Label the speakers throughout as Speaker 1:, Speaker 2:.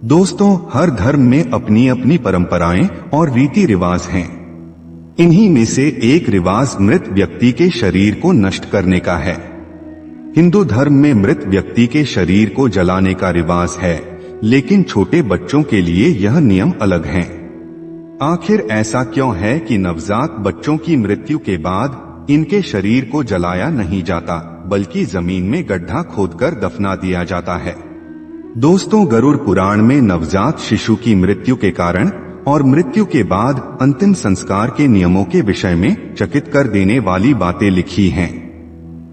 Speaker 1: दोस्तों, हर धर्म में अपनी अपनी परंपराएं और रीति रिवाज हैं। इन्हीं में से एक रिवाज मृत व्यक्ति के शरीर को नष्ट करने का है। हिंदू धर्म में मृत व्यक्ति के शरीर को जलाने का रिवाज है, लेकिन छोटे बच्चों के लिए यह नियम अलग हैं। आखिर ऐसा क्यों है कि नवजात बच्चों की मृत्यु के बाद इनके शरीर को जलाया नहीं जाता, बल्कि जमीन में गड्ढा खोदकर दफना दिया जाता है? दोस्तों, गरुड़ पुराण में नवजात शिशु की मृत्यु के कारण और मृत्यु के बाद अंतिम संस्कार के नियमों के विषय में चकित कर देने वाली बातें लिखी हैं।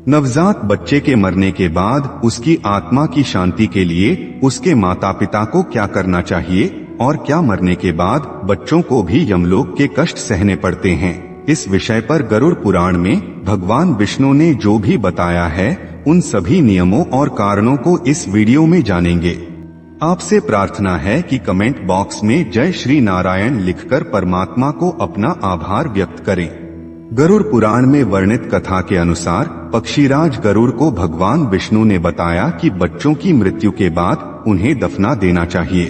Speaker 1: नवजात बच्चे के मरने के बाद उसकी आत्मा की शांति के लिए उसके माता पिता को क्या करना चाहिए और क्या मरने के बाद बच्चों को भी यमलोक के कष्ट सहने पड़ते हैं, इस विषय पर गरुड़ पुराण में भगवान विष्णु ने जो भी बताया है, उन सभी नियमों और कारणों को इस वीडियो में जानेंगे। आपसे प्रार्थना है कि कमेंट बॉक्स में जय श्री नारायण लिखकर परमात्मा को अपना आभार व्यक्त करें। गरुड़ पुराण में वर्णित कथा के अनुसार पक्षीराज गरुड़ को भगवान विष्णु ने बताया कि बच्चों की मृत्यु के बाद उन्हें दफना देना चाहिए।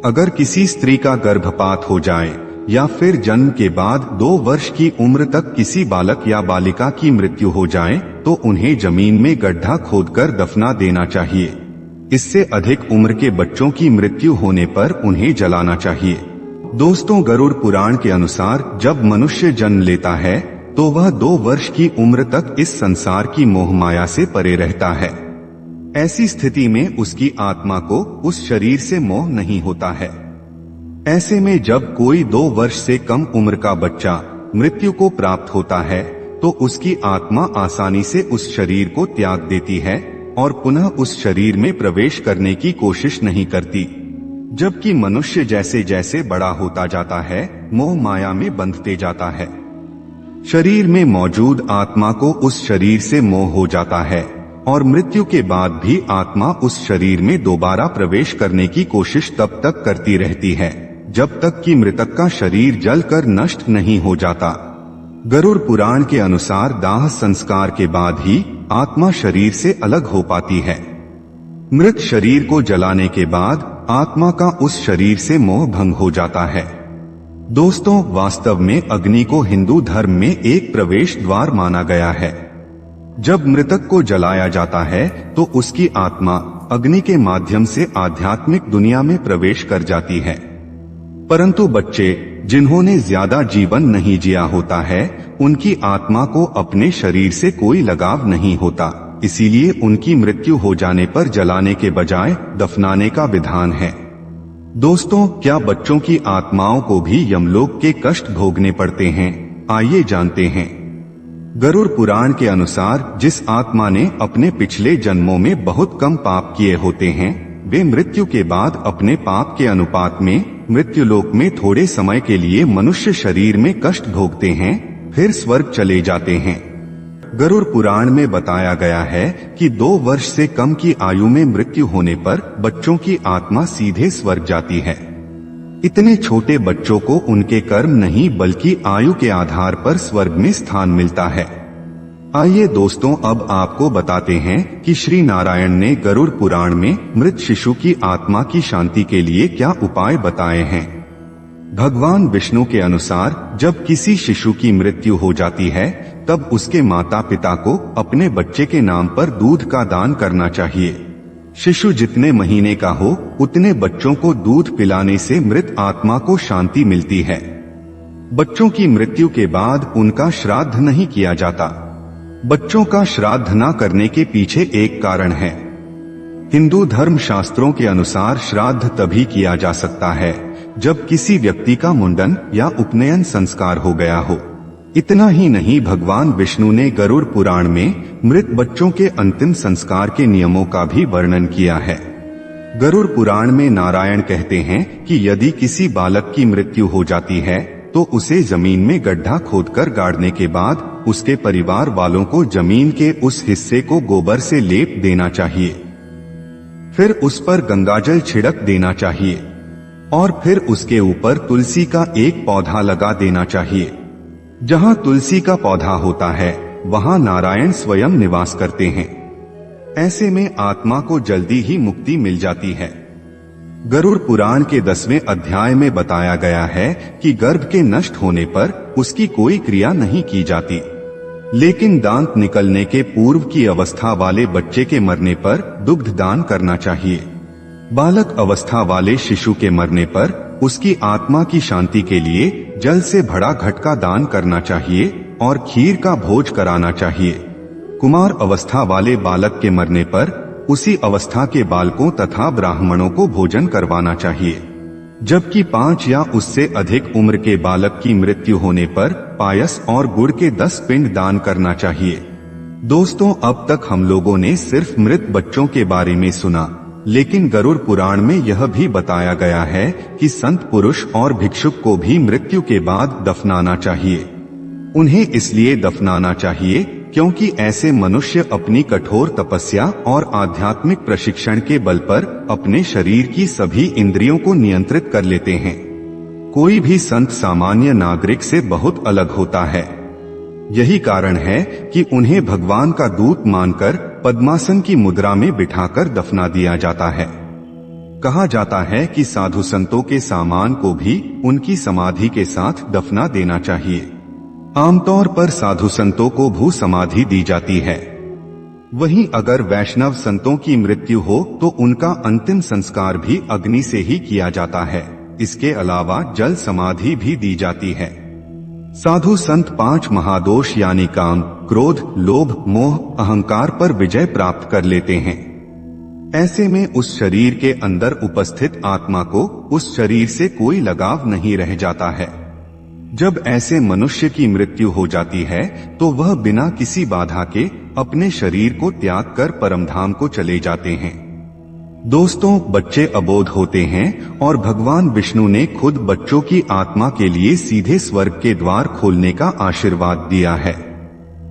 Speaker 1: अगर किसी स्त्री का गर्भपात हो जाए या फिर जन्म के बाद 2 वर्ष की उम्र तक किसी बालक या बालिका की मृत्यु हो जाए तो उन्हें जमीन में गड्ढा खोदकर दफना देना चाहिए। इससे अधिक उम्र के बच्चों की मृत्यु होने पर उन्हें जलाना चाहिए। दोस्तों, गरुड़ पुराण के अनुसार जब मनुष्य जन्म लेता है तो वह 2 वर्ष की उम्र तक इस संसार की मोह माया से परे रहता है। ऐसी स्थिति में उसकी आत्मा को उस शरीर से मोह नहीं होता है। ऐसे में जब कोई 2 वर्ष से कम उम्र का बच्चा मृत्यु को प्राप्त होता है तो उसकी आत्मा आसानी से उस शरीर को त्याग देती है और पुनः उस शरीर में प्रवेश करने की कोशिश नहीं करती। जबकि मनुष्य जैसे जैसे बड़ा होता जाता है, मोह माया में बंधते जाता है। शरीर में मौजूद आत्मा को उस शरीर से मोह हो जाता है और मृत्यु के बाद भी आत्मा उस शरीर में दोबारा प्रवेश करने की कोशिश तब तक करती रहती है जब तक कि मृतक का शरीर जलकर नष्ट नहीं हो जाता। गरुड़ पुराण के अनुसार दाह संस्कार के बाद ही आत्मा शरीर से अलग हो पाती है। मृत शरीर को जलाने के बाद आत्मा का उस शरीर से मोह भंग हो जाता है। दोस्तों, वास्तव में अग्नि को हिंदू धर्म में एक प्रवेश द्वार माना गया है। जब मृतक को जलाया जाता है तो उसकी आत्मा अग्नि के माध्यम से आध्यात्मिक दुनिया में प्रवेश कर जाती है। परंतु बच्चे जिन्होंने ज्यादा जीवन नहीं जिया होता है, उनकी आत्मा को अपने शरीर से कोई लगाव नहीं होता, इसीलिए उनकी मृत्यु हो जाने पर जलाने के बजाय दफनाने का विधान है। दोस्तों, क्या बच्चों की आत्माओं को भी यमलोक के कष्ट भोगने पड़ते हैं? आइए जानते हैं। गरुड़ पुराण के अनुसार जिस आत्मा ने अपने पिछले जन्मों में बहुत कम पाप किए होते हैं, वे मृत्यु के बाद अपने पाप के अनुपात में मृत्युलोक में थोड़े समय के लिए मनुष्य शरीर में कष्ट भोगते हैं, फिर स्वर्ग चले जाते हैं। गरुड़ पुराण में बताया गया है कि 2 वर्ष से कम की आयु में मृत्यु होने पर बच्चों की आत्मा सीधे स्वर्ग जाती है। इतने छोटे बच्चों को उनके कर्म नहीं बल्कि आयु के आधार पर स्वर्ग में स्थान मिलता है। आइए दोस्तों, अब आपको बताते हैं कि श्री नारायण ने गरुड़ पुराण में मृत शिशु की आत्मा की शांति के लिए क्या उपाय बताए हैं। भगवान विष्णु के अनुसार जब किसी शिशु की मृत्यु हो जाती है तब उसके माता पिता को अपने बच्चे के नाम पर दूध का दान करना चाहिए। शिशु जितने महीने का हो उतने बच्चों को दूध पिलाने से मृत आत्मा को शांति मिलती है। बच्चों की मृत्यु के बाद उनका श्राद्ध नहीं किया जाता। बच्चों का श्राद्ध न करने के पीछे एक कारण है। हिंदू धर्म शास्त्रों के अनुसार श्राद्ध तभी किया जा सकता है जब किसी व्यक्ति का मुंडन या उपनयन संस्कार हो गया हो। इतना ही नहीं, भगवान विष्णु ने गरुड़ पुराण में मृत बच्चों के अंतिम संस्कार के नियमों का भी वर्णन किया है। गरुड़ पुराण में नारायण कहते हैं कि यदि किसी बालक की मृत्यु हो जाती है तो उसे जमीन में गड्ढा खोदकर गाड़ने के बाद उसके परिवार वालों को जमीन के उस हिस्से को गोबर से लेप देना चाहिए। फिर उस पर गंगाजल छिड़क देना चाहिए और फिर उसके ऊपर तुलसी का एक पौधा लगा देना चाहिए। जहाँ तुलसी का पौधा होता है वहाँ नारायण स्वयं निवास करते हैं। ऐसे में आत्मा को जल्दी ही मुक्ति मिल जाती है। गरुड़ पुराण के 10वें अध्याय में बताया गया है कि गर्भ के नष्ट होने पर उसकी कोई क्रिया नहीं की जाती, लेकिन दांत निकलने के पूर्व की अवस्था वाले बच्चे के मरने पर दुग्ध दान करना चाहिए। बालक अवस्था वाले शिशु के मरने पर उसकी आत्मा की शांति के लिए जल से भरा घट दान करना चाहिए और खीर का भोज कराना चाहिए। कुमार अवस्था वाले बालक के मरने पर उसी अवस्था के बालकों तथा ब्राह्मणों को भोजन करवाना चाहिए, जबकि 5 या उससे अधिक उम्र के बालक की मृत्यु होने पर पायस और गुड़ के 10 पिंड दान करना चाहिए। दोस्तों, अब तक हम लोगों ने सिर्फ मृत बच्चों के बारे में सुना, लेकिन गरुड़ पुराण में यह भी बताया गया है कि संत पुरुष और भिक्षुक को भी मृत्यु के बाद दफनाना चाहिए। उन्हें इसलिए दफनाना चाहिए क्योंकि ऐसे मनुष्य अपनी कठोर तपस्या और आध्यात्मिक प्रशिक्षण के बल पर अपने शरीर की सभी इंद्रियों को नियंत्रित कर लेते हैं। कोई भी संत सामान्य नागरिक से बहुत अलग होता है। यही कारण है कि उन्हें भगवान का दूत मानकर पद्मासन की मुद्रा में बिठाकर दफना दिया जाता है। कहा जाता है कि साधु संतों के सामान को भी उनकी समाधि के साथ दफना देना चाहिए। आमतौर पर साधु संतों को भू समाधि दी जाती है। वहीं अगर वैष्णव संतों की मृत्यु हो तो उनका अंतिम संस्कार भी अग्नि से ही किया जाता है। इसके अलावा जल समाधि भी दी जाती है। साधु संत 5 महादोष यानी काम, क्रोध, लोभ, मोह, अहंकार पर विजय प्राप्त कर लेते हैं। ऐसे में उस शरीर के अंदर उपस्थित आत्मा को उस शरीर से कोई लगाव नहीं रह जाता है। जब ऐसे मनुष्य की मृत्यु हो जाती है तो वह बिना किसी बाधा के अपने शरीर को त्याग कर परमधाम को चले जाते हैं। दोस्तों, बच्चे अबोध होते हैं और भगवान विष्णु ने खुद बच्चों की आत्मा के लिए सीधे स्वर्ग के द्वार खोलने का आशीर्वाद दिया है।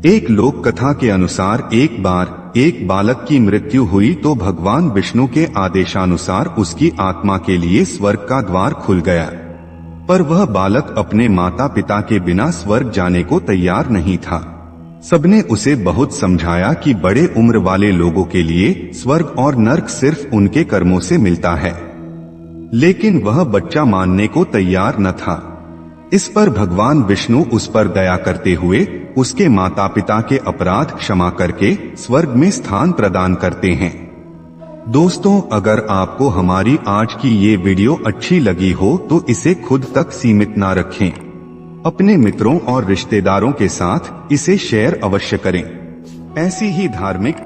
Speaker 1: एक लोक कथा के अनुसार एक बार एक बालक की मृत्यु हुई तो भगवान विष्णु के आदेशानुसार उसकी आत्मा के लिए स्वर्ग का द्वार खुल गया, पर वह बालक अपने माता पिता के बिना स्वर्ग जाने को तैयार नहीं था। सबने उसे बहुत समझाया कि बड़े उम्र वाले लोगों के लिए स्वर्ग और नर्क सिर्फ उनके कर्मों से मिलता है, लेकिन वह बच्चा मानने को तैयार न था। इस पर भगवान विष्णु उस पर दया करते हुए उसके माता पिता के अपराध क्षमा करके स्वर्ग में स्थान प्रदान करते हैं। दोस्तों, अगर आपको हमारी आज की ये वीडियो अच्छी लगी हो तो इसे खुद तक सीमित ना रखें। अपने मित्रों और रिश्तेदारों के साथ इसे शेयर अवश्य करें। ऐसी ही धार्मिक